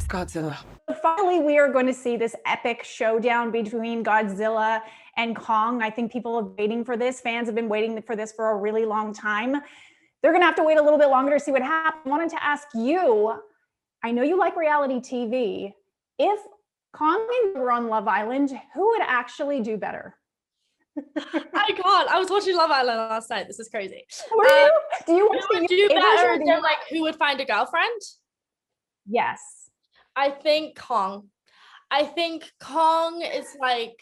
Godzilla. Finally, we are going to see this epic showdown between Godzilla and Kong. I think people are waiting for this. Fans have been waiting for this for a really long time. They're going to have to wait a little bit longer to see what happens. I wanted to ask you, I know you like reality TV. If Kong and you were on Love Island, who would actually do better? I can't. I was watching Love Island last night. This is crazy. Were you? Do you want to do better? Or like who would find a girlfriend? Yes. I think Kong. I think Kong is like,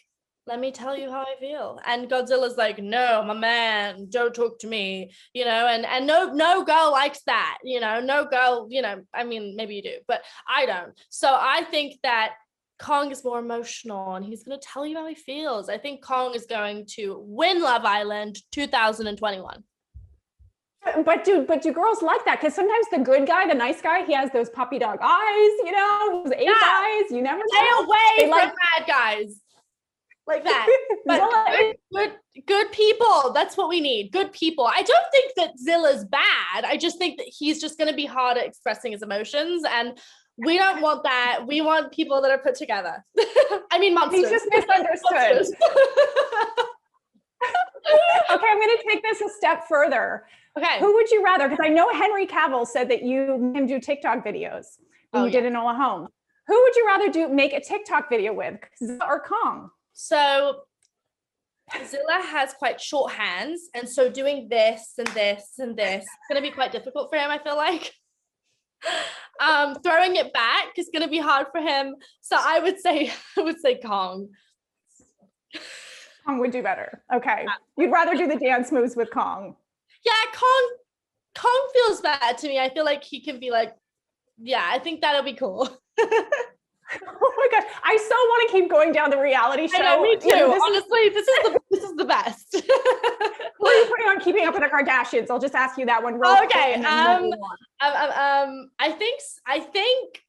let me tell you how I feel. And Godzilla's like, no, my man, don't talk to me, you know, and no girl likes that, you know, no girl, you know, I mean, maybe you do, but I don't. So I think that Kong is more emotional and he's going to tell you how he feels. I think Kong is going to win Love Island 2021. But do girls like that? Because sometimes the good guy, the nice guy, he has those puppy dog eyes, you know, those ape eyes. You never know. Stay away from bad guys like that. But good people. That's what we need. Good people. I don't think that Zilla's bad. I just think that he's just going to be hard at expressing his emotions, and we don't want that. We want people that are put together. I mean, monsters. He's just misunderstood. Okay, I'm going to take this a step further. Okay. Who would you rather? Because I know Henry Cavill said that you made him do TikTok videos when you did Enola Holmes. Who would you rather make a TikTok video with, Zilla or Kong? So Zilla has quite short hands, and so doing this and this and this is going to be quite difficult for him, I feel like. Throwing it back is going to be hard for him. So I would say Kong. Kong would do better. Okay. You'd rather do the dance moves with Kong. Yeah, Kong feels bad to me. I feel like he can be like, yeah, I think that'll be cool. Oh my gosh, I so want to keep going down the reality show. I know, me too. You know, honestly, this is the best. What are you putting on Keeping Up with the Kardashians? I'll just ask you that one real quick. Okay. I think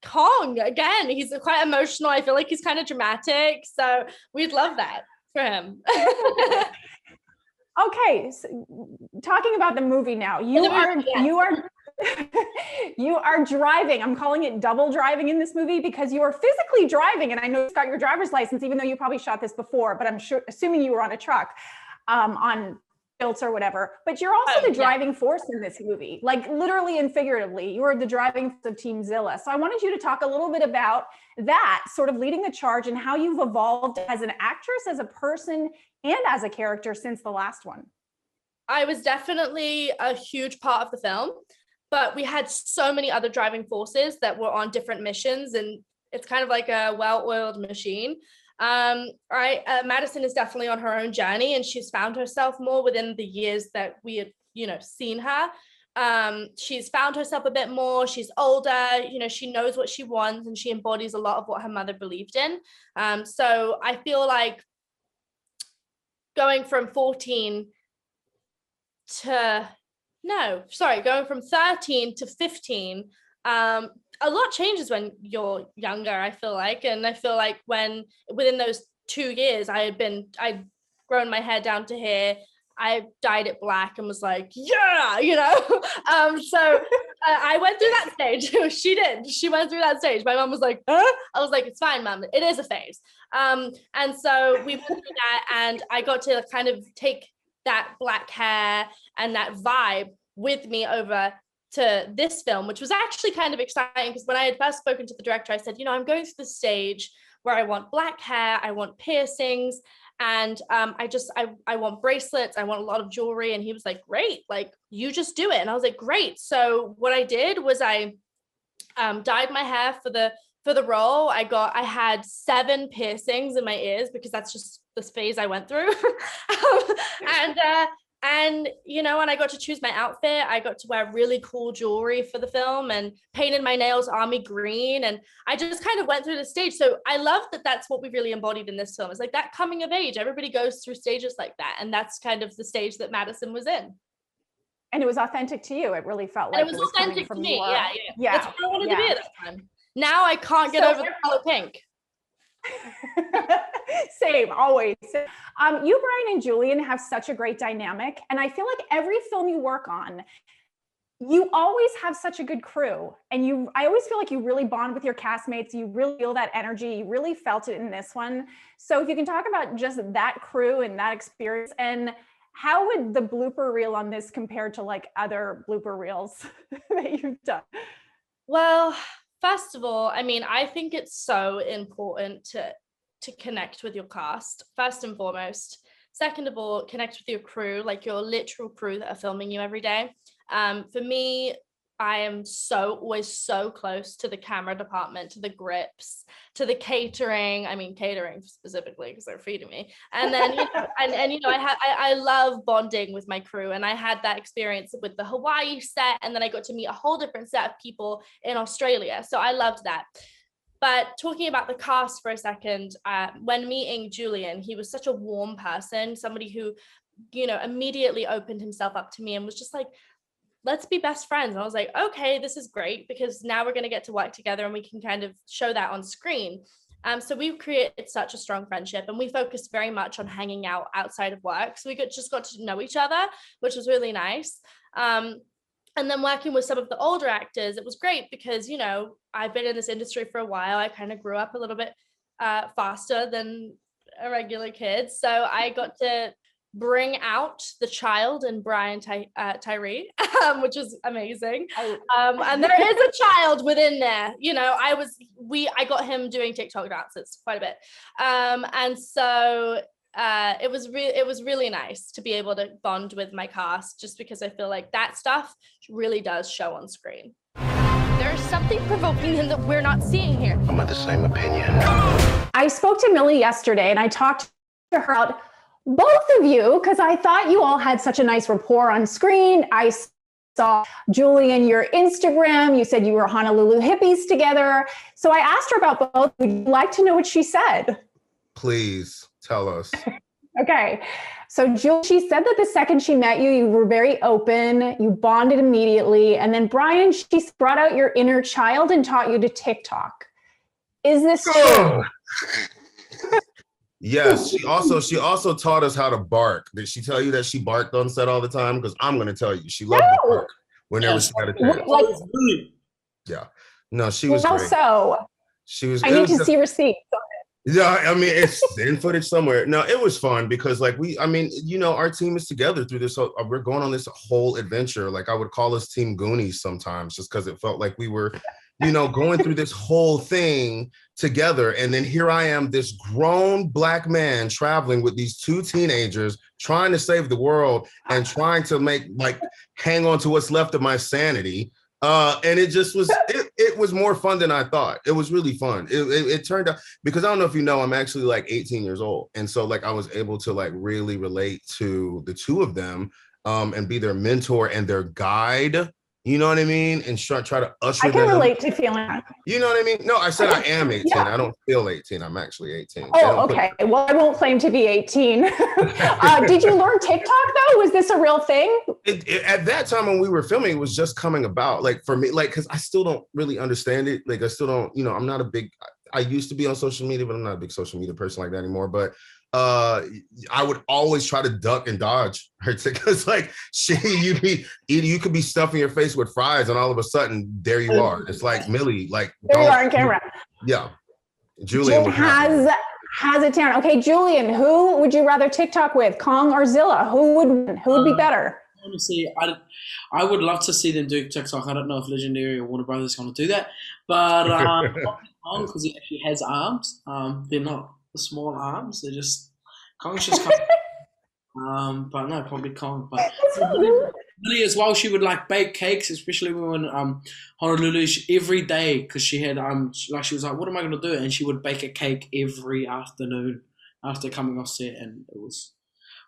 Kong, again, he's quite emotional. I feel like he's kind of dramatic, so we'd love that for him. Okay, so talking about the movie now, you are driving. I'm calling it double driving in this movie because you are physically driving, and I know you've got your driver's license, even though you probably shot this before, but I'm assuming you were on a truck, on stilts or whatever, but you're also the driving force in this movie, like literally and figuratively. You are the driving force of Team Zilla. So I wanted you to talk a little bit about that, sort of leading the charge and how you've evolved as an actress, as a person, and as a character since the last one. I was definitely a huge part of the film, but we had so many other driving forces that were on different missions, and it's kind of like a well-oiled machine. Madison is definitely on her own journey, and she's found herself more within the years that we had, you know, seen her. She's found herself a bit more. She's older, you know, she knows what she wants, and she embodies a lot of what her mother believed in. So I feel like going from 13 to 15, a lot changes when you're younger, I feel like. And I feel like within those 2 years, I'd grown my hair down to here. I dyed it black and was like, yeah, you know? I went through that stage. She went through that stage. My mom was like, huh? I was like, it's fine, Mom. It is a phase. And so we went through that, and I got to kind of take that black hair and that vibe with me over to this film, which was actually kind of exciting, because when I had first spoken to the director, I said, you know, I'm going through the stage where I want black hair, I want piercings, and I want bracelets, I want a lot of jewelry. And he was like, great, like, you just do it. And I was like, great. So what I did was I dyed my hair for the role. I had 7 piercings in my ears, because that's just this phase I went through. And you know, when I got to choose my outfit, I got to wear really cool jewelry for the film and painted my nails army green. And I just kind of went through the stage. So I love that that's what we really embodied in this film. It's like that coming of age. Everybody goes through stages like that. And that's kind of the stage that Madison was in. And it was authentic to you. It really felt like it was authentic to me. Yeah. That's what I wanted to be at that time. Now I can't get over the color pink. Same, always. You, Brian, and Julian have such a great dynamic, and I feel like every film you work on, you always have such a good crew, and I always feel like you really bond with your castmates. You really feel that energy. You really felt it in this one. So if you can talk about just that crew and that experience, and how would the blooper reel on this compare to like other blooper reels that you've done? Well, first of all, I mean, I think it's so important to connect with your cast, first and foremost. Second of all, connect with your crew, like your literal crew that are filming you every day. For me, I am always so close to the camera department, to the grips, to the catering. I mean, catering specifically because they're feeding me. And then, I love bonding with my crew, and I had that experience with the Hawaii set, and then I got to meet a whole different set of people in Australia. So I loved that. But talking about the cast for a second, when meeting Julian, he was such a warm person, somebody who, immediately opened himself up to me and was just like, let's be best friends. And I was like, okay, this is great, because now we're going to get to work together and we can kind of show that on screen. So we've created such a strong friendship, and we focused very much on hanging out outside of work. So we just got to know each other, which was really nice. And then working with some of the older actors, it was great because, I've been in this industry for a while. I kind of grew up a little bit faster than a regular kid. So I got to bring out the child in Brian Tyree, which was amazing. And there is a child within there. I got him doing TikTok dances quite a bit. And so it was really nice to be able to bond with my cast, just because I feel like that stuff really does show on screen. There's something provoking him that we're not seeing here. I'm of the same opinion. I spoke to Millie yesterday, and I talked to her about both of you because I thought you all had such a nice rapport on screen. I saw, Julian, your Instagram. You said you were Honolulu hippies together. So I asked her about both. Would you like to know what she said? Please tell us. Okay. So she said that the second she met you, you were very open, you bonded immediately. And then Brian, she brought out your inner child and taught you to TikTok. Is this true? Yes. She also taught us how to bark. Did she tell you that she barked on set all the time? Because I'm going to tell you, she loved to bark whenever she had a chance. Yeah. No, she was great. So I need to see receipts. Yeah, I mean, it's in footage somewhere. No, it was fun because our team is together through this. We're going on this whole adventure. Like, I would call us Team Goonies sometimes, just because it felt like we were, going through this whole thing together. And then here I am, this grown Black man traveling with these two teenagers, trying to save the world and trying to hang on to what's left of my sanity. And it just was, it was more fun than I thought. It was really fun. It turned out, because I don't know if you know, I'm actually 18 years old. And so I was able to really relate to the two of them and be their mentor and their guide. You know what I mean? And try to usher them. I can relate to feeling that. You know what I mean? No, I said I am 18. Yeah. I don't feel 18. I'm actually 18. Oh, okay. Well, I won't claim to be 18. Did you learn TikTok though? Was this a real thing? At that time when we were filming, it was just coming about. For me, because I still don't really understand it. I still don't, I'm not a big, I used to be on social media, but I'm not a big social media person like that anymore. But I would always try to duck and dodge her because you could be stuffing your face with fries and all of a sudden there you are. It's like Millie, there you are on camera. Yeah. Julian has it down. Okay, Julian, who would you rather TikTok with, Kong or Zilla? Who would be better? Honestly, I would love to see them do TikTok. I don't know if Legendary or Warner Brothers is going to do that, but Kong, because he actually has arms. They're not the small arms. They're just Kong's just but no, probably Kong. But Millie as well, she would bake cakes, especially when Honolulu every day, because she had she was like, what am I going to do? And she would bake a cake every afternoon after coming off set, and it was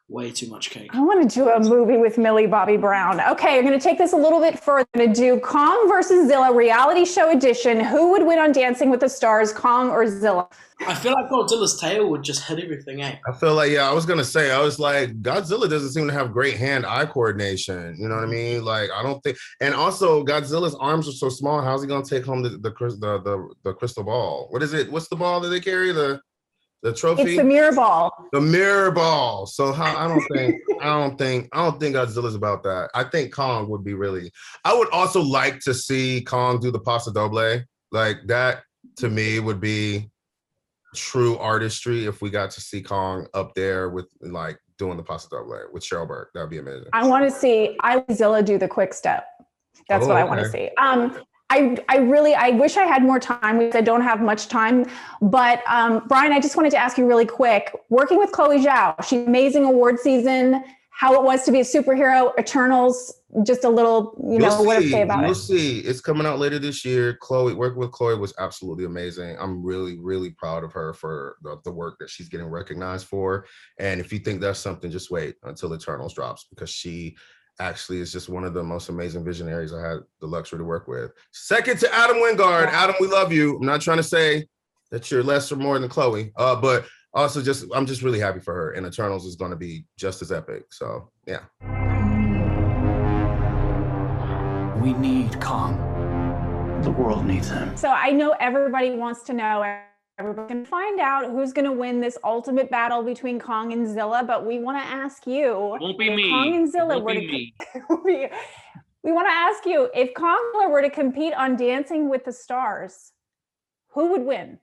way too much cake. I want to do a movie with Millie Bobby Brown. Okay, I'm going to take this a little bit further. I'm going to do Kong versus Zilla reality show edition. Who would win on Dancing with the Stars, Kong or Zilla? I feel like Godzilla's tail would just hit everything, eh? I feel like, I was going to say, Godzilla doesn't seem to have great hand-eye coordination. You know what I mean? I don't think, and also Godzilla's arms are so small. How's he going to take home the crystal ball? What is it? What's the ball that they carry? The The trophy. It's the mirror ball. The mirror ball. So I don't think Godzilla's about that. I think Kong would be really. I would also like to see Kong do the Paso Doble. Like that to me would be true artistry if we got to see Kong up there with like doing the Paso Doble with Cheryl Burke. That'd be amazing. I want to see Godzilla do the quick step. That's what I want to see. I wish I had more time because I don't have much time. But Brian, I just wanted to ask you really quick, working with Chloe Zhao, she's amazing award season, how it was to be a superhero, Eternals, just a little, what to say about it. You'll see. It's coming out later this year. Working with Chloe was absolutely amazing. I'm really, really proud of her for the work that she's getting recognized for. And if you think that's something, just wait until Eternals drops, because she actually is just one of the most amazing visionaries I had the luxury to work with. Second to Adam Wingard. Adam, we love you. I'm not trying to say that you're less or more than Chloe, but also I'm just really happy for her. And Eternals is going to be just as epic. So yeah. We need Kong. The world needs him. So I know everybody wants to know. Everybody can find out who's going to win this ultimate battle between Kong and Zilla, but we want to ask you. It won't be me. Kong and Zilla were to we want to ask you, if Kong and Zilla were to compete on Dancing with the Stars, who would win?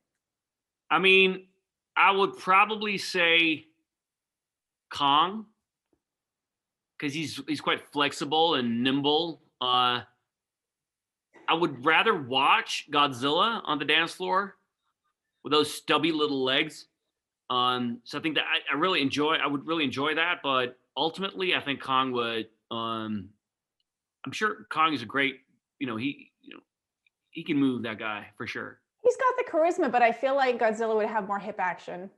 I mean, I would probably say Kong, because he's quite flexible and nimble. I would rather watch Godzilla on the dance floor with those stubby little legs. So I think that I would really enjoy that, but ultimately I think Kong would, I'm sure Kong is a great, he can move, that guy for sure. He's got the charisma, but I feel like Godzilla would have more hip action.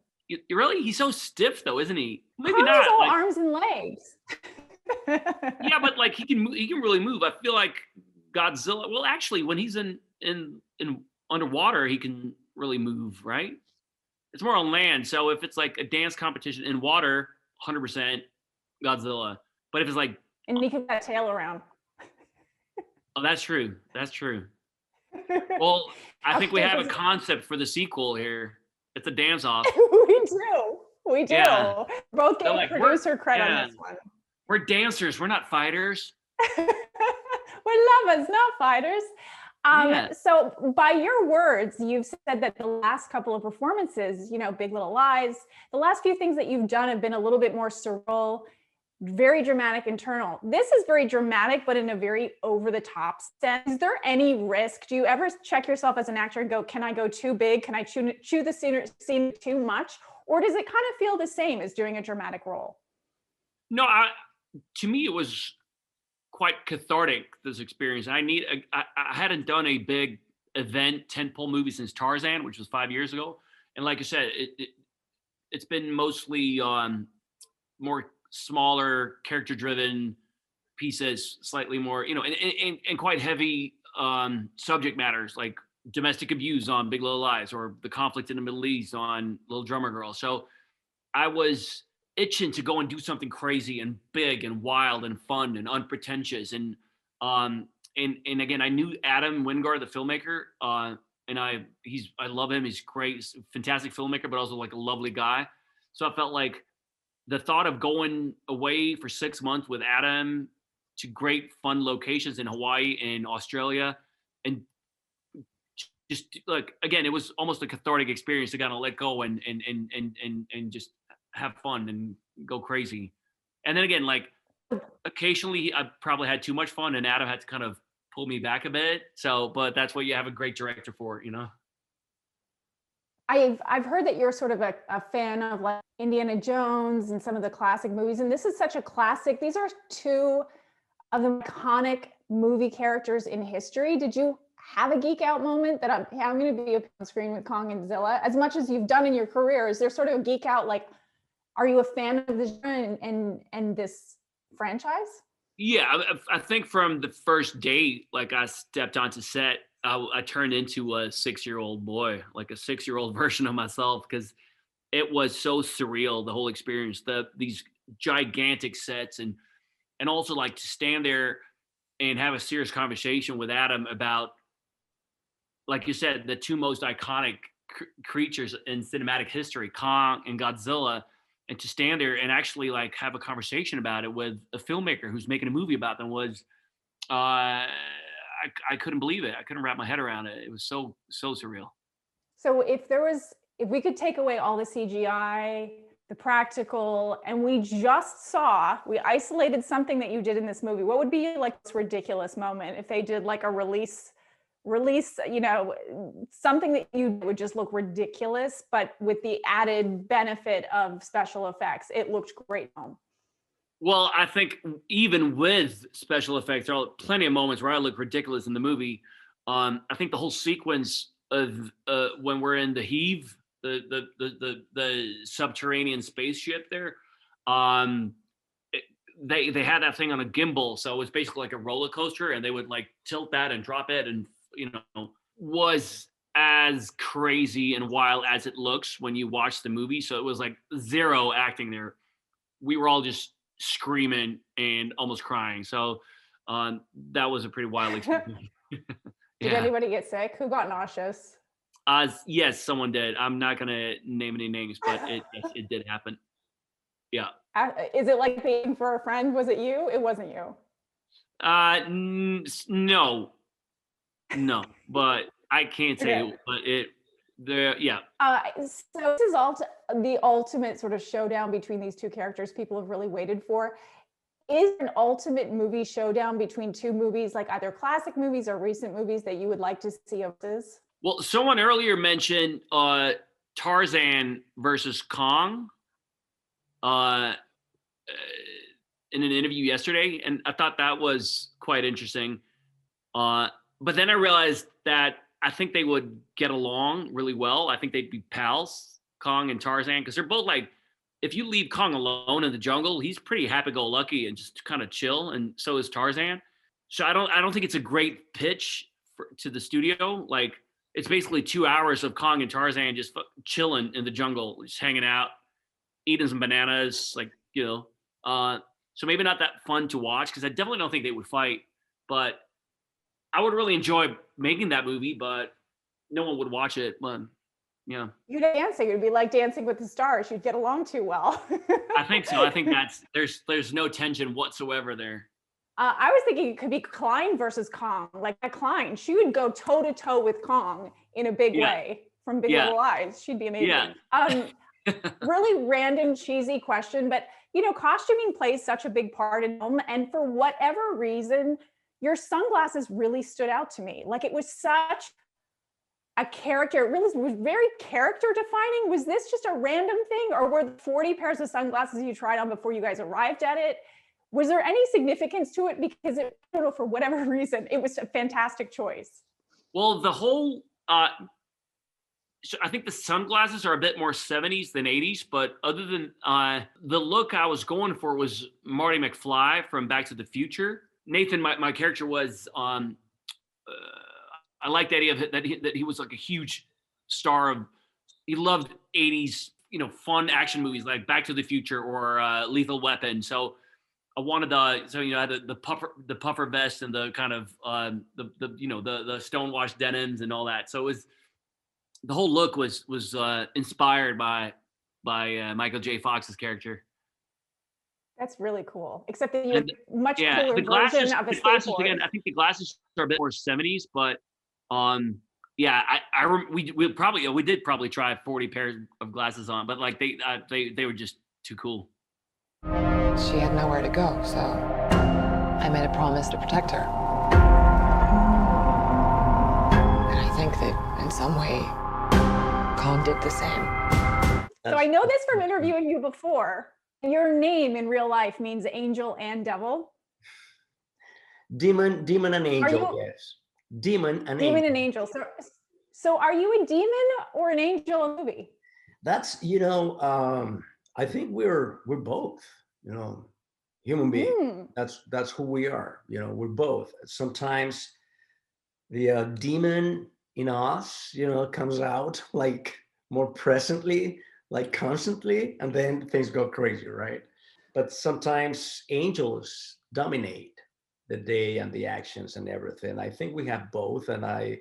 Really? He's so stiff though, isn't he? Maybe Kong not. is all arms and legs. Yeah, but like he can really move. I feel like Godzilla, well, actually when he's in underwater, he can really move, right? It's more on land. So if it's like a dance competition in water, 100% Godzilla. But if it's like, and he can that tail around. Oh, that's true. Well, I think we have a concept for the sequel here. It's a dance off. We do. Yeah. Both getting producer credit on this one. We're dancers. We're not fighters. We're lovers, not fighters. So by your words, you've said that the last couple of performances, Big Little Lies, the last few things that you've done have been a little bit more surreal, very dramatic internal. This is very dramatic, but in a very over-the-top sense. Is there any risk? Do you ever check yourself as an actor and go, can I go too big? Can I chew the scene too much? Or does it kind of feel the same as doing a dramatic role? No, to me, it was quite cathartic, this experience. I hadn't done a big event tentpole movie since Tarzan, which was 5 years ago. And like I said, it's been mostly more smaller, character-driven pieces, slightly more, and quite heavy subject matters like domestic abuse on Big Little Lies, or the conflict in the Middle East on Little Drummer Girl. So I was itching to go and do something crazy and big and wild and fun and unpretentious. And again, I knew Adam Wingard, the filmmaker, and I love him. He's great, he's a fantastic filmmaker, but also like a lovely guy. So I felt like the thought of going away for 6 months with Adam to great fun locations in Hawaii and Australia, and just like, again, it was almost a cathartic experience to kind of let go and just have fun and go crazy. And then again, like occasionally I probably had too much fun and Adam had to kind of pull me back a bit. So, but that's what you have a great director for, I've heard that you're sort of a fan of like Indiana Jones and some of the classic movies. And this is such a classic. These are two of the iconic movie characters in history. Did you have a geek out moment that I'm going to be on screen with Kong and Zilla? As much as you've done in your career, is there sort of a geek out, like, are you a fan of this genre and this franchise? Yeah, I think from the first date, like I stepped onto set, I turned into a 6-year-old boy, like a 6-year-old version of myself, because it was so surreal, the whole experience, these gigantic sets, and also like to stand there and have a serious conversation with Adam about, like you said, the two most iconic creatures in cinematic history, Kong and Godzilla, and to stand there and actually like have a conversation about it with a filmmaker who's making a movie about them was, I couldn't believe it. I couldn't wrap my head around it. It was so surreal. So if we could take away all the CGI, the practical, and we isolated something that you did in this movie, what would be like this ridiculous moment if they did like a release, something that you would just look ridiculous, but with the added benefit of special effects, it looked great. Well, I think even with special effects, there are plenty of moments where I look ridiculous in the movie. I think the whole sequence of when we're in the Heave, the subterranean spaceship there, they had that thing on a gimbal, so it was basically like a roller coaster, and they would like tilt that and drop it, and was as crazy and wild as it looks when you watch the movie. So it was like zero acting there. We were all just screaming and almost crying. So that was a pretty wild experience. Did anybody get sick? Who got nauseous? Yes, someone did. I'm not gonna name any names, but it did happen. Yeah. Is it like being for a friend? Was it you? It wasn't you. No, but I can't say Okay. it, but yeah. So this is the ultimate sort of showdown between these two characters people have really waited for. Is an ultimate movie showdown between two movies, like either classic movies or recent movies, that you would like to see of this? Well, someone earlier mentioned Tarzan versus Kong in an interview yesterday, and I thought that was quite interesting. But then I realized that I think they would get along really well. I think they'd be pals, Kong and Tarzan, because they're both like, if you leave Kong alone in the jungle, he's pretty happy-go-lucky and just kind of chill, and so is Tarzan. So I don't think it's a great pitch to the studio. Like, it's basically 2 hours of Kong and Tarzan just chilling in the jungle, just hanging out, eating some bananas, so maybe not that fun to watch, because I definitely don't think they would fight. But I would really enjoy making that movie, but no one would watch it. But yeah, You'd dance. You'd be like Dancing with the Stars. You'd get along too well. I think so. I think there's no tension whatsoever there. I was thinking it could be Klein versus Kong. Like Klein, she would go toe to toe with Kong in a big way from Big Little Lies. She'd be amazing. Yeah. Really random, cheesy question, but costuming plays such a big part in film, and for whatever reason, your sunglasses really stood out to me. Like, it was such a character. It really was very character defining. Was this just a random thing, or were the 40 pairs of sunglasses you tried on before you guys arrived at it? Was there any significance to it? Because I don't know, for whatever reason, it was a fantastic choice. Well, the whole, so I think the sunglasses are a bit more 70s than 80s, but other than the look I was going for was Marty McFly from Back to the Future. Nathan, my character was, I liked the idea of that he was like a huge star of, he loved 80s, fun action movies like Back to the Future or Lethal Weapon. So I wanted I had the puffer vest and the kind of the stonewashed denims and all that. So it was, the whole look was inspired by Michael J. Fox's character. That's really cool. Except that you have much cooler glasses, version of a glasses, skateboard. again, I think the glasses are a bit more 70s, but we did probably try 40 pairs of glasses on, but like they were just too cool. She had nowhere to go, so I made a promise to protect her. And I think that in some way, Kong did the same. So I know this from interviewing you before. Your name in real life means angel and devil. Demon and angel, yes. Demon and angel. So are you a demon or an angel in the movie? That's, I think we're both, human beings. That's who we are. We're both. Sometimes the demon in us, comes out like more presently, like constantly, and then things go crazy, right? But sometimes angels dominate the day and the actions and everything. I think we have both, and I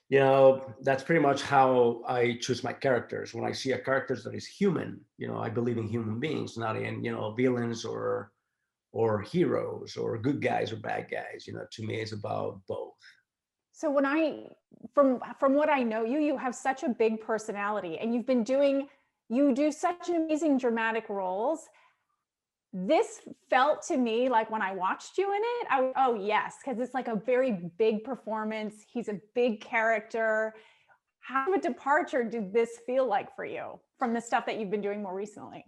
you know, that's pretty much how I choose my characters. When I see a character that is human, you know, I believe in human beings, not in, you know, villains or heroes or good guys or bad guys. You know, to me, it's about both. So when from what I know you, you have such a big personality, and you do such amazing dramatic roles. This felt to me like when I watched you in it, oh yes, because it's like a very big performance. He's a big character. How of a departure did this feel like for you from the stuff that you've been doing more recently?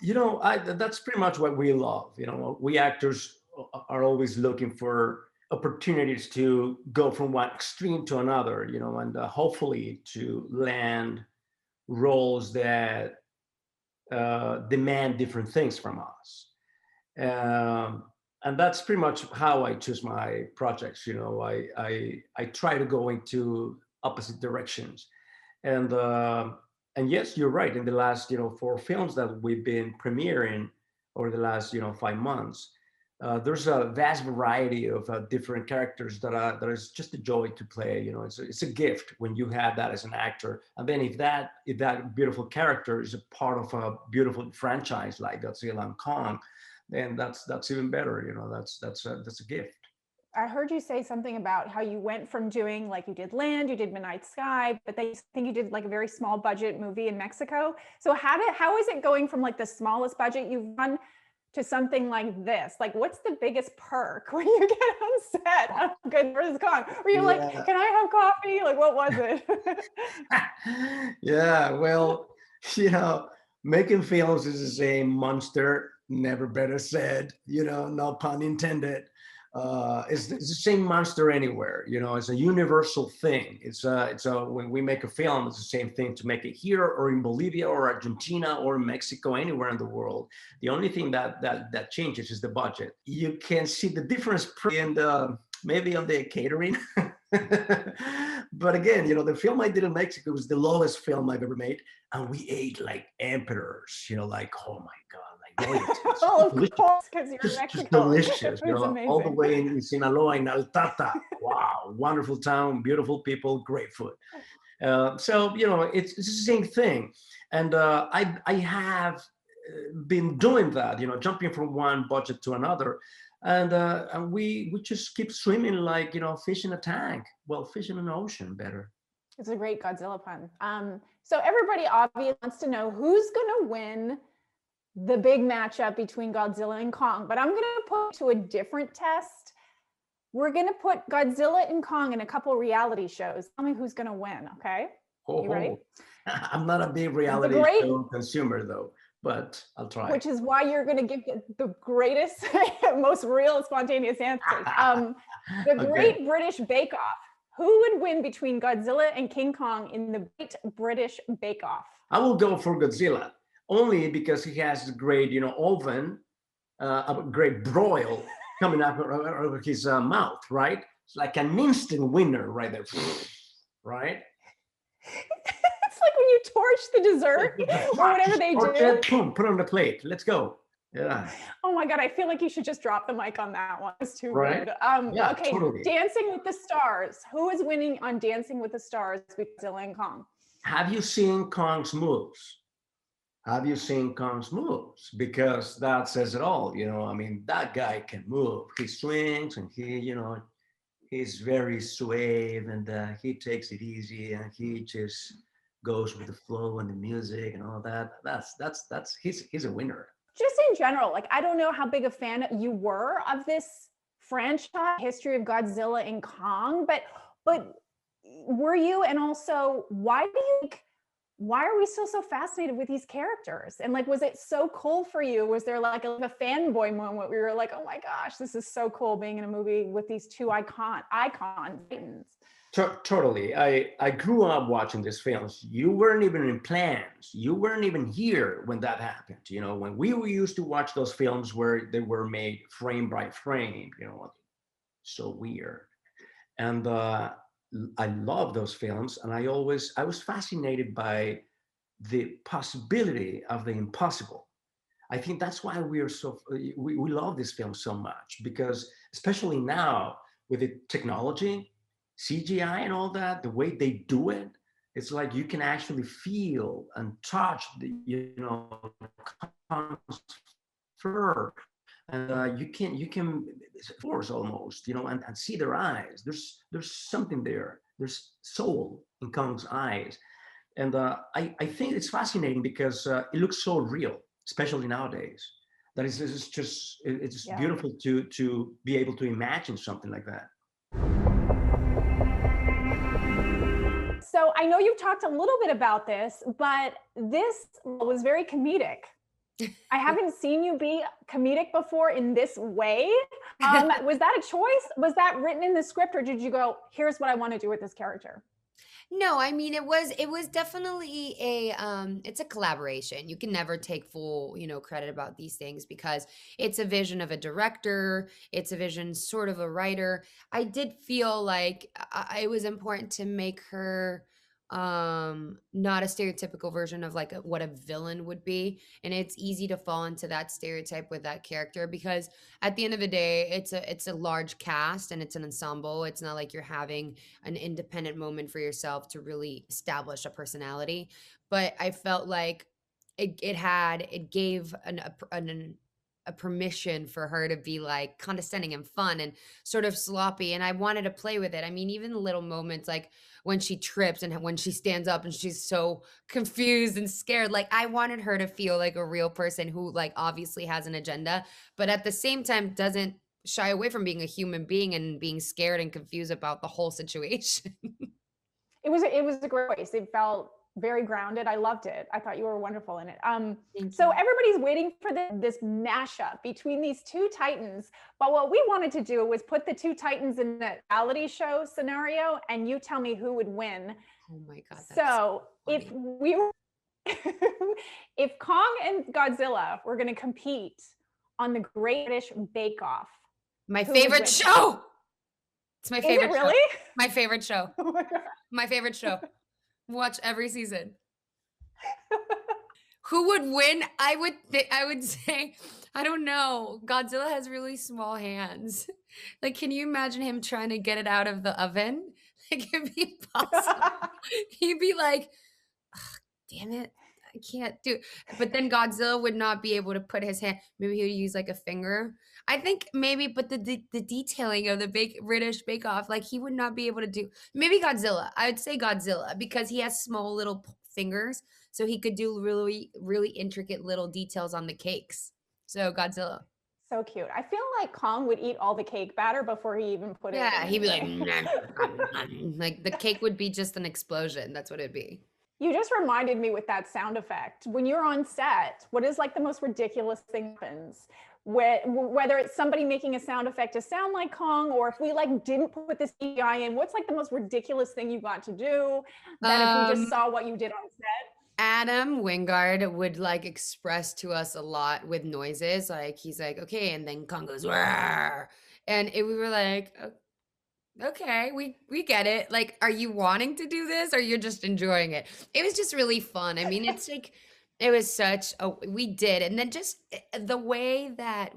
You know, that's pretty much what we love. You know, we actors are always looking for opportunities to go from one extreme to another, you know, and hopefully to land roles that demand different things from us. And that's pretty much how I choose my projects. You know, I try to go into opposite directions. And yes, you're right. In the last, you know, 4 films that we've been premiering over the last, you know, 5 months, there's a vast variety of different characters that is just a joy to play. You know, it's a gift when you have that as an actor. And then if that beautiful character is a part of a beautiful franchise like Godzilla and Kong, then that's even better. You know, that's a gift. I heard you say something about how you went from doing, like, you did Land, you did Midnight Sky, but then I think you did like a very small budget movie in Mexico. So how is it going from like the smallest budget you've done to something like this? Like, what's the biggest perk when you get on set of Good vs. Kong? Were you like, can I have coffee? Like, what was it? Yeah, well, you know, making films is the same monster, never better said, you know, no pun intended. It's the same monster anywhere. You know, it's a universal thing. It's when we make a film, it's the same thing to make it here or in Bolivia or Argentina or Mexico, anywhere in the world. The only thing that changes is the budget. You can see the difference in maybe on the catering. But again, you know, the film I did in Mexico was the lowest film I've ever made, and we ate like emperors. You know, like, oh my God. Oh, of course, because you're in Mexico. Just delicious, you know, amazing. all the way in Sinaloa, in Altata. Wow, wonderful town, beautiful people, great food. So, you know, it's the same thing. And I have been doing that, you know, jumping from one budget to another. And we just keep swimming like, you know, fish in a tank. Well, fish in an ocean, better. It's a great Godzilla pun. So everybody obviously wants to know who's going to win the big matchup between Godzilla and Kong, but I'm going to put to a different test. We're going to put Godzilla and Kong in a couple reality shows. Tell me who's going to win, okay? You ready? I'm not a big reality show consumer, though, but I'll try. Which is why you're going to give the greatest, most real, spontaneous answers. The Great British Bake Off. Who would win between Godzilla and King Kong in the Great British Bake Off? I will go for Godzilla. Only because he has a great, you know, oven, a great broil coming out of his mouth, right? It's like an instant winner right there, right? It's like when you torch the dessert or whatever they do. Boom, put it on the plate. Let's go. Yeah. Oh my God, I feel like you should just drop the mic on that one. It's too right? good. Yeah, okay, totally. Dancing with the Stars. Who is winning on Dancing with the Stars with Godzilla and Kong? Have you seen Kong's moves? Have you seen Kong's moves? Because that says it all. You know, I mean, that guy can move. He swings and he, you know, he's very suave and he takes it easy and he just goes with the flow and the music and all that. He's a winner. Just in general, like, I don't know how big a fan you were of this franchise, history of Godzilla and Kong, but were you? And also, why are we still so fascinated with these characters? And like, was it so cool for you? Was there like a fanboy moment where you were like, oh my gosh, this is so cool being in a movie with these two icon titans? Totally. I grew up watching these films. You weren't even in plans. You weren't even here when that happened. You know, when we used to watch those films where they were made frame by frame, you know, so weird. And I love those films, and I was fascinated by the possibility of the impossible. I think that's why we love this film so much, because especially now with the technology, CGI and all that, the way they do it, it's like you can actually feel and touch the, Kong's fur, and you can force almost, and see their eyes. There's something there. There's soul in Kong's eyes, and I think it's fascinating because it looks so real, especially nowadays. That is, it's beautiful to be able to imagine something like that. So I know you've talked a little bit about this, but this was very comedic. I haven't seen you be comedic before in this way. Was that a choice? Was that written in the script, or did you go, here's what I want to do with this character? No, I mean it was definitely it's a collaboration. You can never take full, credit about these things because it's a vision of a director, it's a vision sort of a writer. I did feel like it was important to make her not a stereotypical version of like what a villain would be, and it's easy to fall into that stereotype with that character because at the end of the day it's a large cast and it's an ensemble. It's not like you're having an independent moment for yourself to really establish a personality, but I felt like it gave a permission for her to be like condescending and fun and sort of sloppy, and I wanted to play with it. I mean, even the little moments like when she trips and when she stands up and she's so confused and scared, like I wanted her to feel like a real person who like obviously has an agenda, but at the same time doesn't shy away from being a human being and being scared and confused about the whole situation. It was a great choice. It felt very grounded. I loved it. I thought you were wonderful in it. So everybody's waiting for this mashup between these two titans. But what we wanted to do was put the two titans in a reality show scenario, and you tell me who would win. Oh my God. So if we were, if Kong and Godzilla were going to compete on the Great British Bake Off, my favorite show. It's my favorite. Is it really? Show. My favorite show. Oh my God. My favorite show. Watch every season. Who would win? I would say, I don't know. Godzilla has really small hands. Like, can you imagine him trying to get it out of the oven? Like, it'd be impossible. He'd be like, damn it, I can't do it. But then Godzilla would not be able to put his hand. Maybe he would use like a finger. I think maybe, but the detailing of the British Bake Off, like he would not be able to do. Maybe Godzilla. I would say Godzilla because he has small little fingers, so he could do really, really intricate little details on the cakes. So Godzilla. So cute. I feel like Kong would eat all the cake batter before he even put it in. Yeah, he'd be like, like the cake would be just an explosion. That's what it'd be. You just reminded me with that sound effect. When you're on set, what is like the most ridiculous thing happens? Whether it's somebody making a sound effect to sound like Kong, or if we like didn't put this CGI in, what's like the most ridiculous thing you got to do that if we just saw what you did on set? Adam Wingard would like express to us a lot with noises. Like he's like, okay, and then Kong goes, "Rawr," and we were like, okay, we get it. Like, are you wanting to do this or you're just enjoying it? It was just really fun. I mean, it's like, it was we did. And then just the way that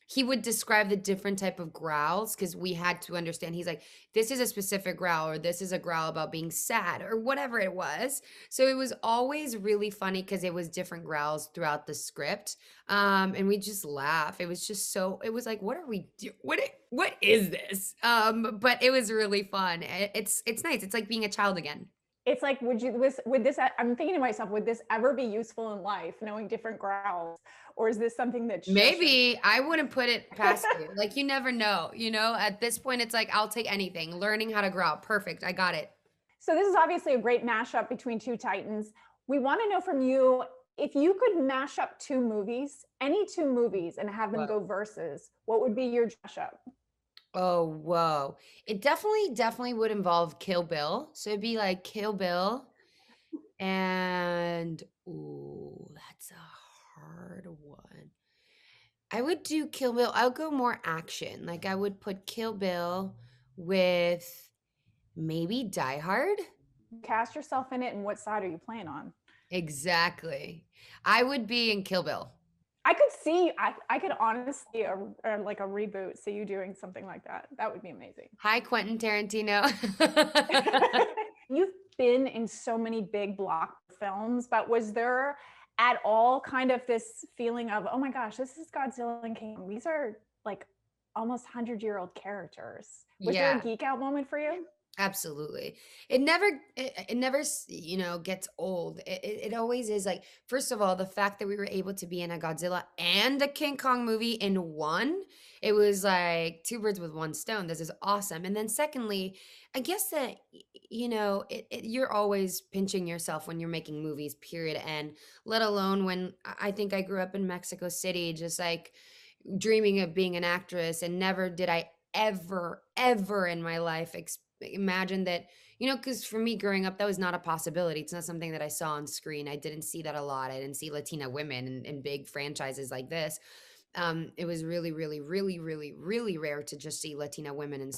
he would describe the different type of growls, because we had to understand, he's like, this is a specific growl, or this is a growl about being sad, or whatever it was. So it was always really funny because it was different growls throughout the script. And we just laugh. It was just it was like, what are we doing? What is this? But it was really fun. It's nice. It's like being a child again. It's like, would this, I'm thinking to myself, would this ever be useful in life, knowing different growls? Or is this something that maybe I wouldn't put it past you? Like, you never know, at this point, it's like, I'll take anything. Learning how to growl. Perfect. I got it. So this is obviously a great mashup between two titans. We want to know from you, if you could mash up two movies, any two movies, and have them go versus, what would be your mashup? Oh, whoa. It definitely would involve Kill Bill. So it'd be like Kill Bill and, ooh, that's a hard one. I would do Kill Bill. I would go more action. Like I would put Kill Bill with maybe Die Hard. Cast yourself in it, and what side are you playing on? Exactly. I would be in Kill Bill. I could see, I could honestly, like a reboot, see you doing something like that. That would be amazing. Hi, Quentin Tarantino. You've been in so many big block films, but was there at all kind of this feeling of, oh my gosh, this is Godzilla and King. These are like almost 100-year-old characters. Was there a geek out moment for you? Absolutely. It never, you know, gets old. It always is like, first of all, the fact that we were able to be in a Godzilla and a King Kong movie in one, it was like two birds with one stone. This is awesome. And then secondly, I guess that, you know, you're always pinching yourself when you're making movies, period. And let alone when I think I grew up in Mexico City, just like dreaming of being an actress, and never did I ever in my life imagine that, you know, because for me growing up, that was not a possibility. It's not something that I saw on screen. I didn't see that a lot. I didn't see Latina women in big franchises like this. It was really rare to just see Latina women in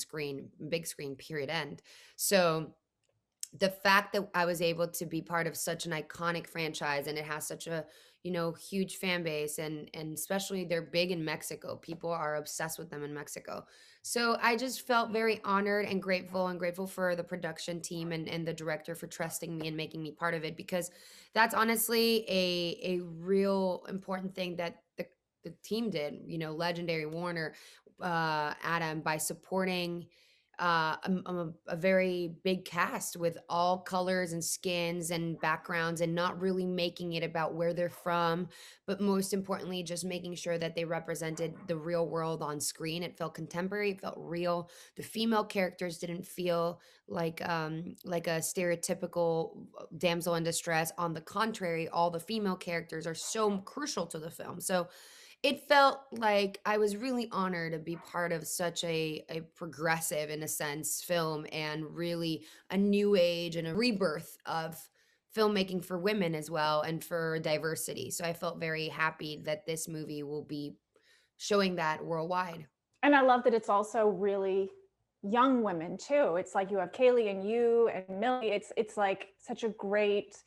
big screen, period, end. So the fact that I was able to be part of such an iconic franchise, and it has such a, you know, huge fan base, and especially they're big in Mexico. People are obsessed with them in Mexico. So I just felt very honored and grateful for the production team and the director for trusting me and making me part of it, because that's honestly a real important thing that the team did, you know, Legendary Warner, Adam, by supporting a very big cast with all colors and skins and backgrounds, and not really making it about where they're from, but most importantly, just making sure that they represented the real world on screen. It felt contemporary, it felt real. The female characters didn't feel like a stereotypical damsel in distress. On the contrary, all the female characters are so crucial to the film. So it felt like I was really honored to be part of such a progressive, in a sense, film, and really a new age and a rebirth of filmmaking for women as well, and for diversity. So I felt very happy that this movie will be showing that worldwide. And I love that it's also really young women too. It's like you have Kaylee and you and Millie. It's like such a great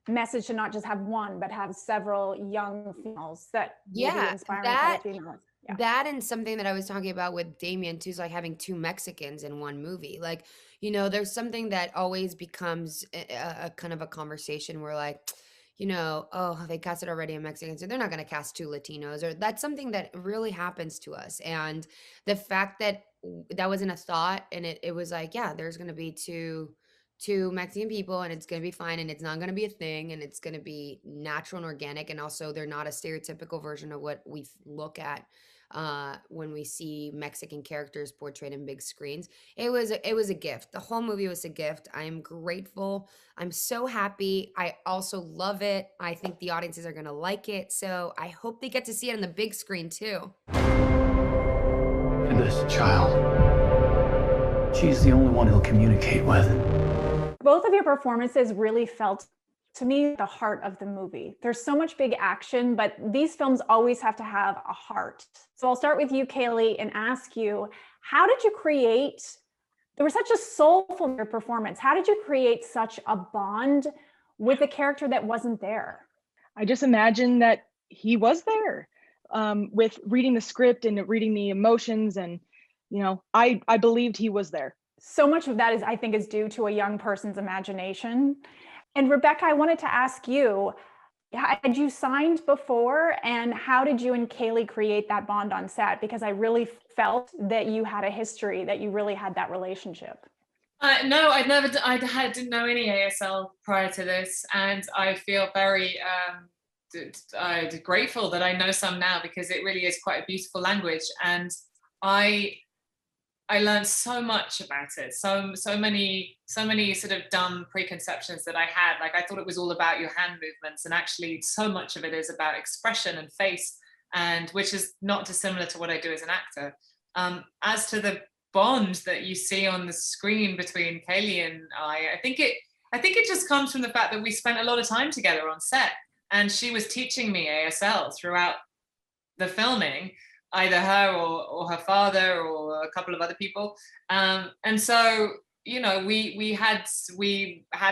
message to not just have one, but have several young females that will be inspiring to other females. Yeah. That, and something that I was talking about with Demian too, is like having two Mexicans in one movie. Like, you know, there's something that always becomes a kind of a conversation where, like, you know, oh, they casted already a Mexican, so they're not going to cast two Latinos, or that's something that really happens to us. And the fact that that wasn't a thought, and it was like, yeah, there's going to be two Mexican people, and it's going to be fine, and it's not going to be a thing, and it's going to be natural and organic. And also, they're not a stereotypical version of what we look at when we see Mexican characters portrayed in big screens. It was a gift. The whole movie was a gift. I am grateful. I'm so happy. I also love it. I think the audiences are going to like it. So I hope they get to see it on the big screen too. And this child, she's the only one he'll communicate with. Both of your performances really felt, to me, the heart of the movie. There's so much big action, but these films always have to have a heart. So I'll start with you, Kaylee, and ask you, how did you create, there was such a soulful performance. How did you create such a bond with a character that wasn't there? I just imagined that he was there, with reading the script and reading the emotions, and, you know, I believed he was there. So much of that I think is due to a young person's imagination. And Rebecca, I wanted to ask you, had you signed before, and how did you and Kaylee create that bond on set? Because I really felt that you had a history, that you really had that relationship. No, I didn't know any ASL prior to this, and I feel very grateful that I know some now, because it really is quite a beautiful language, and I learned so much about it. So many sort of dumb preconceptions that I had. Like, I thought it was all about your hand movements, and actually so much of it is about expression and face, and which is not dissimilar to what I do as an actor. As to the bond that you see on the screen between Kaylee and I think it just comes from the fact that we spent a lot of time together on set, and she was teaching me ASL throughout the filming, either her or her father or a couple of other people. And so, you know, we had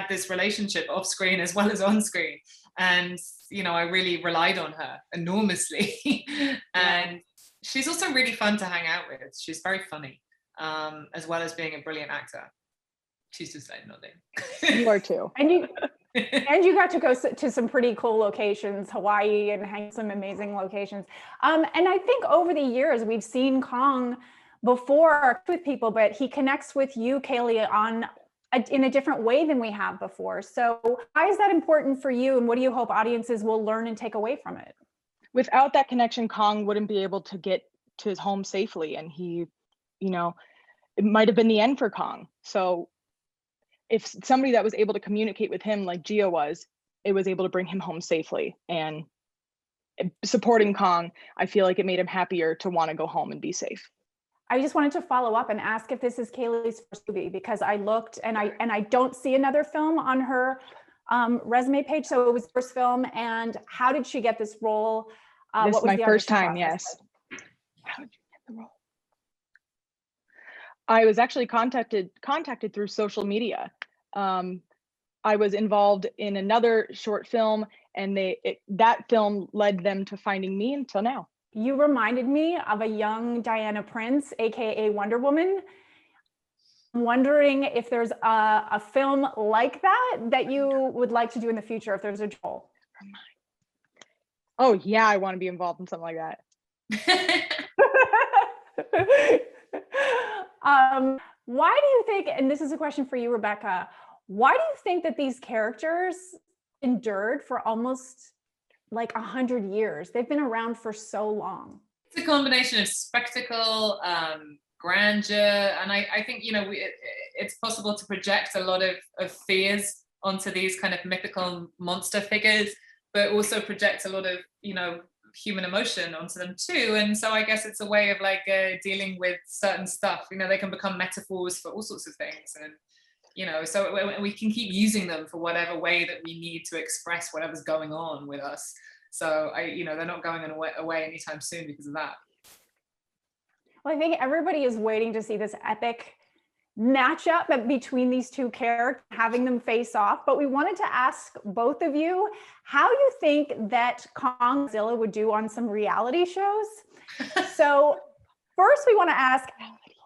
this relationship off screen as well as on screen. And, you know, I really relied on her enormously. And she's also really fun to hang out with. She's very funny, as well as being a brilliant actor. She's just like nodding. You are too. And you got to go to some pretty cool locations, Hawaii, and hang some amazing locations. And I think over the years, we've seen Kong before with people, but he connects with you, Kaylee, in a different way than we have before. So why is that important for you? And what do you hope audiences will learn and take away from it? Without that connection, Kong wouldn't be able to get to his home safely. And he, you know, it might have been the end for Kong. So if somebody that was able to communicate with him like Gia was, it was able to bring him home safely. And supporting Kong, I feel like it made him happier to want to go home and be safe. I just wanted to follow up and ask if this is Kaylee's first movie, because I looked and I don't see another film on her resume page. So it was first film. And how did she get this role? This is my first time, yes. Like? How did you get the role? I was actually contacted through social media. I was involved in another short film, and that film led them to finding me until now. You reminded me of a young Diana Prince, AKA Wonder Woman. I'm wondering if there's a film like that you would like to do in the future, if there's a role. Oh yeah, I want to be involved in something like that. Why do you think, and this is a question for you, Rebecca, why do you think that these characters endured for almost like 100 years? They've been around for so long. It's a combination of spectacle, grandeur, and I think, you know, it's possible to project a lot of fears onto these kind of mythical monster figures, but also project a lot of, you know, human emotion onto them too. And so I guess it's a way of like dealing with certain stuff. You know, they can become metaphors for all sorts of things, and you know, so we can keep using them for whatever way that we need to express whatever's going on with us. So you know, they're not going away anytime soon because of that. Well, I think everybody is waiting to see this epic matchup between these two characters, having them face off. But we wanted to ask both of you how you think that Kong Godzilla would do on some reality shows. So first we want to ask,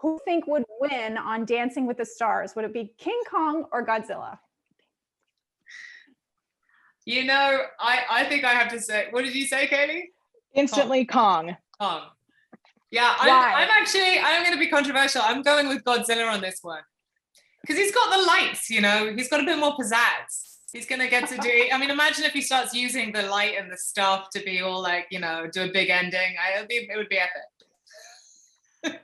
who you think would win on Dancing with the Stars? Would it be King Kong or Godzilla? You know, I think I have to say, what did you say, Kaylee? Instantly Kong. Kong. Yeah, I'm going to be controversial. I'm going with Godzilla on this one. Because he's got the lights, you know, he's got a bit more pizzazz. He's going to get to do, I mean, imagine if he starts using the light and the stuff to be all like, you know, do a big ending. It would be epic.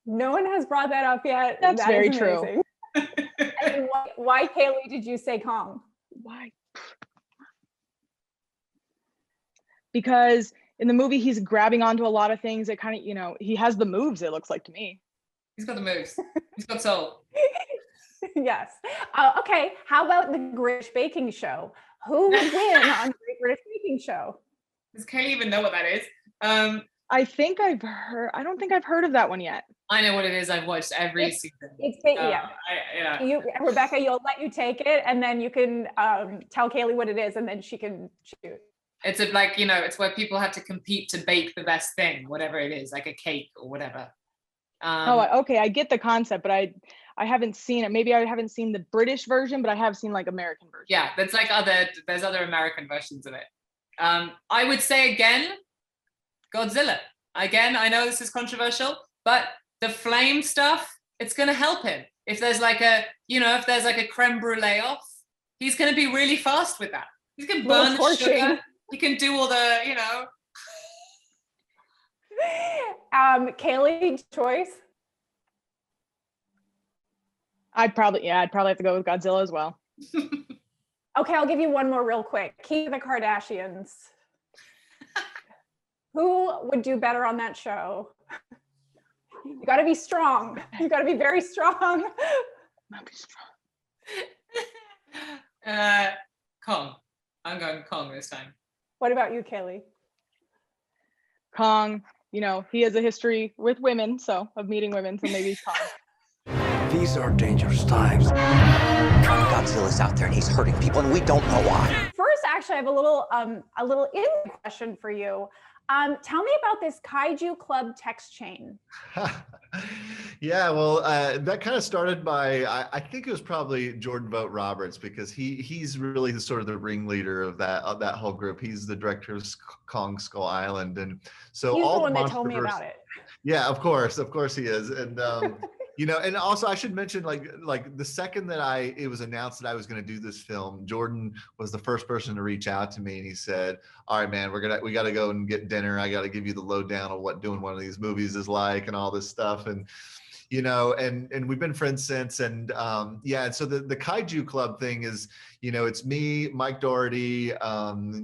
No one has brought that up yet. That's very true. And why, Kaylee, did you say Kong? Why? Because in the movie, he's grabbing onto a lot of things that kind of, you know, he has the moves, it looks like to me. He's got the moves. He's got soul. Yes. Okay. How about the British Baking Show? Who would win on the Great British Baking Show? Does Kaylee even know what that is? I think I've heard, I don't think I've heard of that one yet. I know what it is. I've watched every season. It's yeah. Rebecca, you'll let you take it, and then you can tell Kaylee what it is, and then she can shoot. It's like, you know, it's where people have to compete to bake the best thing, whatever it is, like a cake or whatever. Okay, I get the concept, but I haven't seen it. Maybe I haven't seen the British version, but I have seen like American version. Yeah, there's other American versions of it. I would say again, Godzilla. Again, I know this is controversial, but the flame stuff, it's gonna help him. If there's like a creme brulee off, he's gonna be really fast with that. He's gonna burn the sugar. He can do all the, you know. Kaylee, choice? I'd probably have to go with Godzilla as well. Okay, I'll give you one more real quick. Keep the Kardashians. Who would do better on that show? You got to be strong. You got to be very strong. I'll be strong. Kong. I'm going Kong this time. What about you, Kaylee? Kong. You know, he has a history with women, so of meeting women, so maybe Kong. These are dangerous times. Godzilla's out there and he's hurting people and we don't know why. First actually, I have a little in question for you. Tell me about this Kaiju Club text chain. Yeah, well, that kind of started by I think it was probably Jordan Vogt Roberts, because he's really the sort of the ringleader of that whole group. He's the director of Kong Skull Island, and so He's all the one that Monsterverse, told me about it. Yeah, of course he is, and you know, and also I should mention, like the second that it was announced that I was going to do this film, Jordan was the first person to reach out to me, and he said, "All right, man, we got to go and get dinner. I got to give you the lowdown of what doing one of these movies is like and all this stuff." And you know, and we've been friends since. And yeah, and so the Kaiju Club thing is, you know, it's me, Mike Doherty,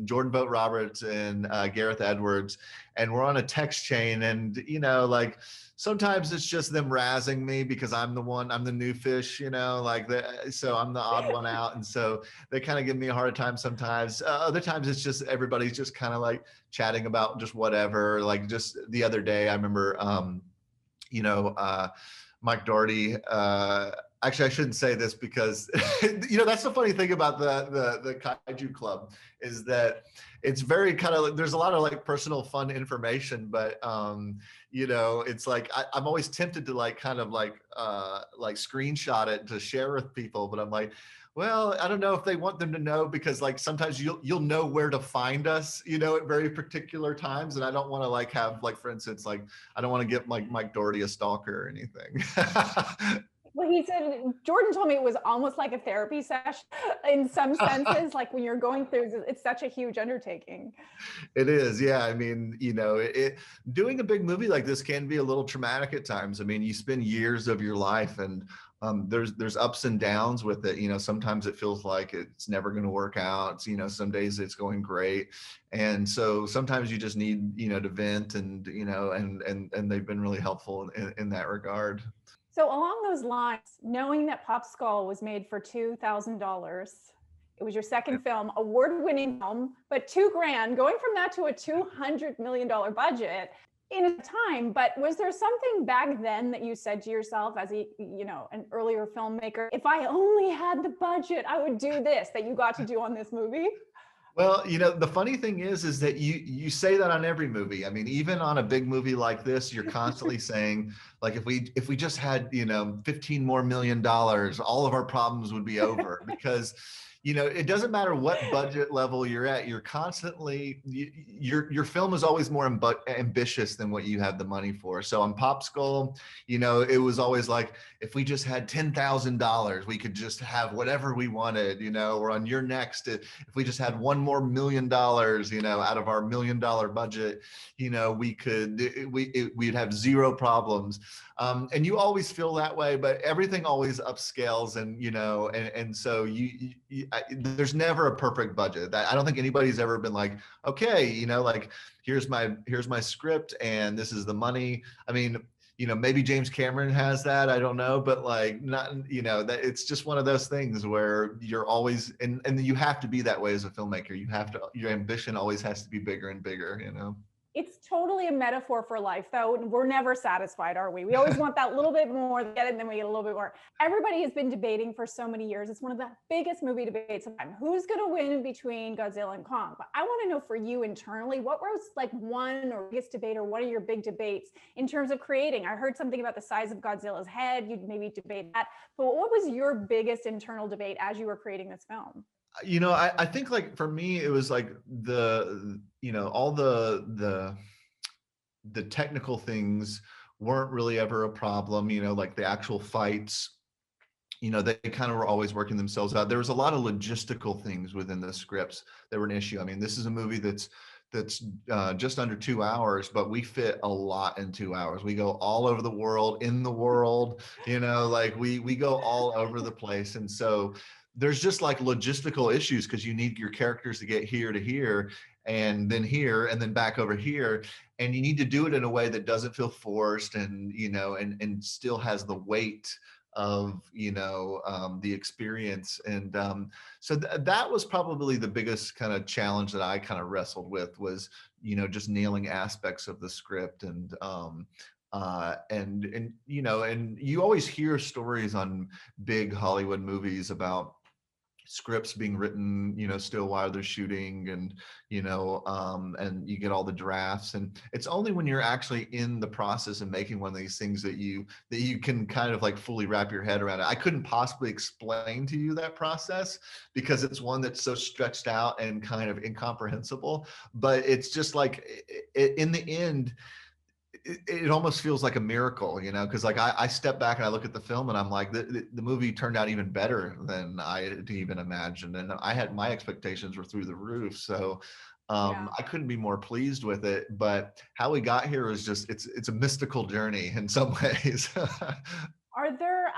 Jordan Vogt Roberts, and Gareth Edwards, and we're on a text chain. And you know, like sometimes it's just them razzing me because I'm the new fish, you know, like so I'm the odd one out, and so they kind of give me a hard time sometimes. Other times it's just everybody's just kind of like chatting about just whatever. Like just the other day, I remember. You know, Mike Doherty, actually I shouldn't say this because, you know, that's the funny thing about the Kaiju Club is that it's very kind of, there's a lot of like personal fun information, but you know, it's like, I'm always tempted to like kind of like screenshot it to share with people, but I'm like, well, I don't know if they want them to know, because like sometimes you'll know where to find us, you know, at very particular times. And I don't want to like have like, for instance, like I don't want to get like Mike Doherty a stalker or anything. Well, he said, Jordan told me it was almost like a therapy session in some senses, like when you're going through, it's such a huge undertaking. It is, yeah. I mean, you know, doing a big movie like this can be a little traumatic at times. I mean, you spend years of your life, and there's ups and downs with it. You know, sometimes it feels like it's never going to work out. You know, some days it's going great, and so sometimes you just need, you know, to vent, and you know, and they've been really helpful in that regard. So along those lines, knowing that Pop Skull was made for $2,000, it was your second film, award-winning film, but $2,000, going from that to a $200 million budget in a time. But was there something back then that you said to yourself as a, you know, an earlier filmmaker, if I only had the budget, I would do this, that you got to do on this movie? Well, you know, the funny thing is that you say that on every movie. I mean, even on a big movie like this, you're constantly saying, like, if we just had, you know, $15 million more, all of our problems would be over. Because, you know, it doesn't matter what budget level you're at. You're constantly, your film is always more ambitious than what you have the money for. So on Pop Skull, you know, it was always like, if we just had $10,000, we could just have whatever we wanted, you know. Or on Your Next, if we just had $1 more million, you know, out of our $1 million budget, you know, we'd have zero problems. And you always feel that way, but everything always upscales, and you know, and so there's never a perfect budget. I don't think anybody's ever been like, okay, you know, like here's my script and this is the money. I mean, you know, maybe James Cameron has that, I don't know, but like not, you know, that it's just one of those things where you're always, and you have to be that way as a filmmaker. Your ambition always has to be bigger and bigger, you know. It's totally a metaphor for life, though. We're never satisfied, are we? We always want that little bit more, get it, and then we get a little bit more. Everybody has been debating for so many years. It's one of the biggest movie debates of time. Who's going to win between Godzilla and Kong? But I want to know for you internally, what was like one or biggest debate, or one of your big debates in terms of creating? I heard something about the size of Godzilla's head. You'd maybe debate that. But what was your biggest internal debate as you were creating this film? You know, I think like for me, it was like you know, all the technical things weren't really ever a problem, you know, like the actual fights, you know, they kind of were always working themselves out. There was a lot of logistical things within the scripts that were an issue. I mean, this is a movie that's just under 2 hours, but we fit a lot in 2 hours. We go all over the world, you know, like we go all over the place. And so there's just like logistical issues because you need your characters to get here to here and then back over here. And you need to do it in a way that doesn't feel forced, and, you know, and still has the weight of, you know, the experience. And so that was probably the biggest kind of challenge that I kind of wrestled with, was, you know, just nailing aspects of the script. And you know, and you always hear stories on big Hollywood movies about scripts being written, still while they're shooting, and and you get all the drafts. And it's only when you're actually in the process of making one of these things that you can kind of like fully wrap your head around it. I couldn't possibly explain to you that process because it's one that's so stretched out and kind of incomprehensible. But it's just like in the end, it almost feels like a miracle, because like I step back and I look at the film and I'm like, the movie turned out even better than I had even imagined. And my expectations were through the roof. So I couldn't be more pleased with it. But how we got here is just, it's a mystical journey in some ways. Are there,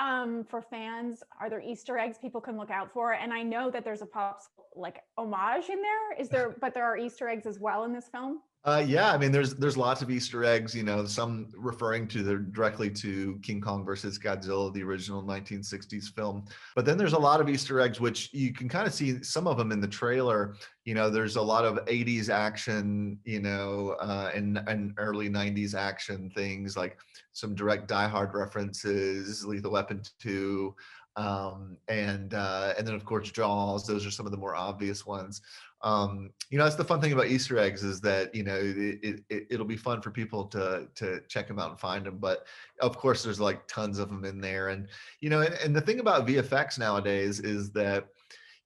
for fans, are there Easter eggs people can look out for? And I know that there's a pop like homage in there. But there are Easter eggs as well in this film? Yeah, I mean, there's lots of Easter eggs, some referring directly to King Kong versus Godzilla, the original 1960s film. But then there's a lot of Easter eggs, which you can kind of see some of them in the trailer. There's a lot of 80s action, and early 90s action things, like some direct Die Hard references, Lethal Weapon 2, and then of course Jaws. Those are some of the more obvious ones. That's the fun thing about Easter eggs, is that it'll be fun for people to check them out and find them. But of course, there's like tons of them in there, and and the thing about VFX nowadays is that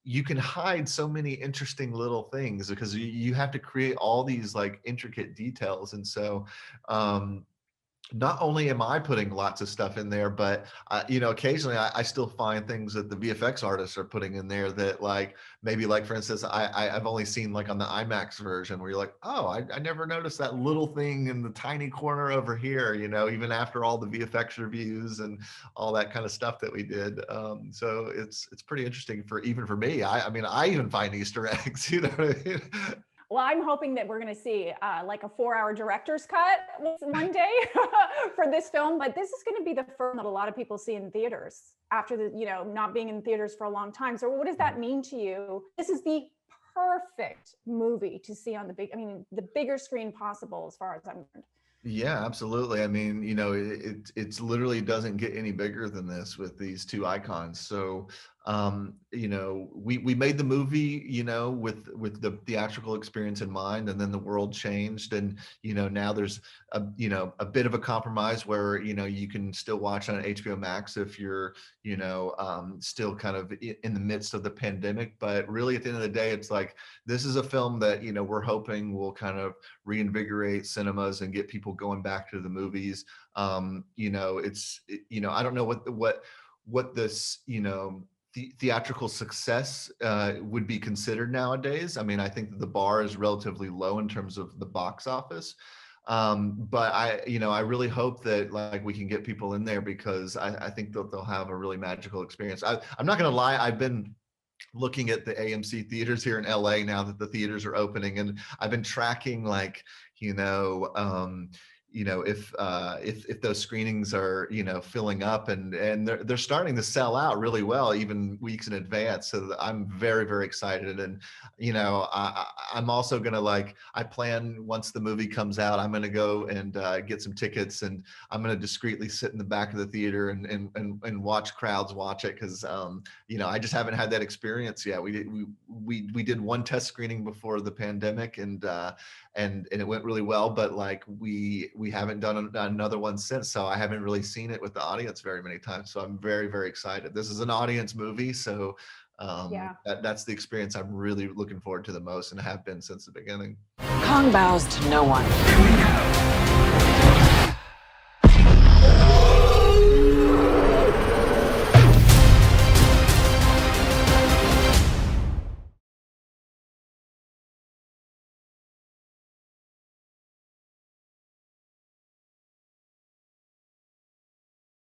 you can hide so many interesting little things because you have to create all these like intricate details, and so not only am I putting lots of stuff in there, but occasionally I still find things that the VFX artists are putting in there that like maybe like for instance I've only seen like on the IMAX version where you're like, oh, I never noticed that little thing in the tiny corner over here, even after all the VFX reviews and all that kind of stuff that we did. So it's pretty interesting even for me. I even find Easter eggs, you know what I mean? Well, I'm hoping that we're going to see like a 4-hour director's cut one day for this film. But this is going to be the film that a lot of people see in theaters after not being in theaters for a long time. So what does that mean to you? This is the perfect movie to see on the bigger screen possible, as far as I'm concerned. Yeah, absolutely. I mean, it's literally doesn't get any bigger than this with these two icons. So, we made the movie, with the theatrical experience in mind, and then the world changed, and now there's a bit of a compromise where you can still watch on HBO Max if you're still kind of in the midst of the pandemic. But really, at the end of the day, it's like this is a film that we're hoping will kind of reinvigorate cinemas and get people going back to the movies. I don't know what this theatrical success would be considered nowadays. I mean, I think that the bar is relatively low in terms of the box office. But I really hope that like we can get people in there, because I think that they'll have a really magical experience. I'm not going to lie. I've been looking at the AMC theaters here in LA now that the theaters are opening, and I've been tracking like, if those screenings are filling up, and they're starting to sell out really well, even weeks in advance. So I'm very, very excited. And I'm also gonna I plan, once the movie comes out, I'm gonna go and get some tickets, and I'm gonna discreetly sit in the back of the theater and watch crowds watch it, because I just haven't had that experience yet. We did one test screening before the pandemic, and it went really well, but we haven't done another one since, so I haven't really seen it with the audience very many times. So I'm very, very excited. This is an audience movie, so that's the experience I'm really looking forward to the most, and have been since the beginning. Kong bows to no one.